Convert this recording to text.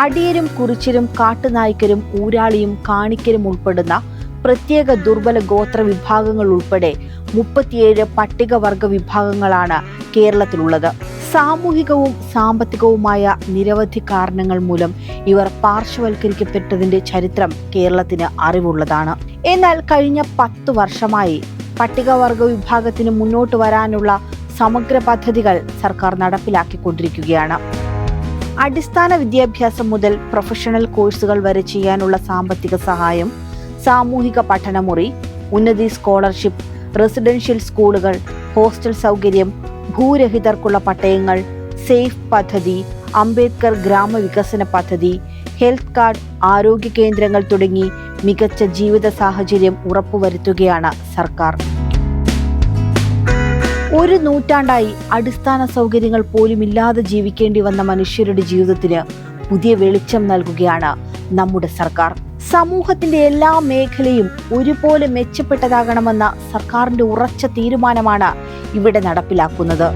അടിയരും കുറിച്യരും കാട്ടുനായ്ക്കരും ഊരാളിയും കാണിക്കരും ഉൾപ്പെടുന്ന പ്രത്യേക ദുർബല ഗോത്ര വിഭാഗങ്ങൾ ഉൾപ്പെടെ 37 പട്ടികവർഗ വിഭാഗങ്ങളാണ് കേരളത്തിലുള്ളത്. സാമൂഹികവും സാമ്പത്തികവുമായ നിരവധി കാരണങ്ങൾ മൂലം ഇവർ പാർശ്വവൽക്കരിക്കപ്പെട്ടതിന്റെ ചരിത്രം കേരളത്തിന് അറിവുള്ളതാണ്. എന്നാൽ കഴിഞ്ഞ 10 വർഷമായി പട്ടികവർഗ വിഭാഗത്തിന് മുന്നോട്ട് വരാനുള്ള സമഗ്ര പദ്ധതികൾ സർക്കാർ നടപ്പിലാക്കിക്കൊണ്ടിരിക്കുകയാണ്. അടിസ്ഥാന വിദ്യാഭ്യാസം മുതൽ പ്രൊഫഷണൽ കോഴ്സുകൾ വരെ ചെയ്യാനുള്ള സാമ്പത്തിക സഹായം, സാമൂഹിക പഠനമുറി, ഉന്നതി സ്കോളർഷിപ്പ്, റെസിഡൻഷ്യൽ സ്കൂളുകൾ, ഹോസ്റ്റൽ സൗകര്യം, ഭൂരഹിതർക്കുള്ള പട്ടയങ്ങൾ, സേഫ് പദ്ധതി, അംബേദ്കർ ഗ്രാമവികസന പദ്ധതി, ഹെൽത്ത് കാർഡ്, ആരോഗ്യ കേന്ദ്രങ്ങൾ തുടങ്ങി മികച്ച ജീവിത സാഹചര്യം ഉറപ്പുവരുത്തുകയാണ് സർക്കാർ. ഒരു നൂറ്റാണ്ടായി അടിസ്ഥാന സൗകര്യങ്ങൾ പോലും ഇല്ലാതെ ജീവിക്കേണ്ടി വന്ന മനുഷ്യരുടെ ജീവിതത്തിന് പുതിയ വെളിച്ചം നൽകുകയാണ് നമ്മുടെ സർക്കാർ. സമൂഹത്തിന്റെ എല്ലാ മേഖലയും ഒരുപോലെ മെച്ചപ്പെട്ടതാകണമെന്ന സർക്കാരിന്റെ ഉറച്ച തീരുമാനമാണ് ഇവിടെ നടപ്പിലാക്കുന്നത്.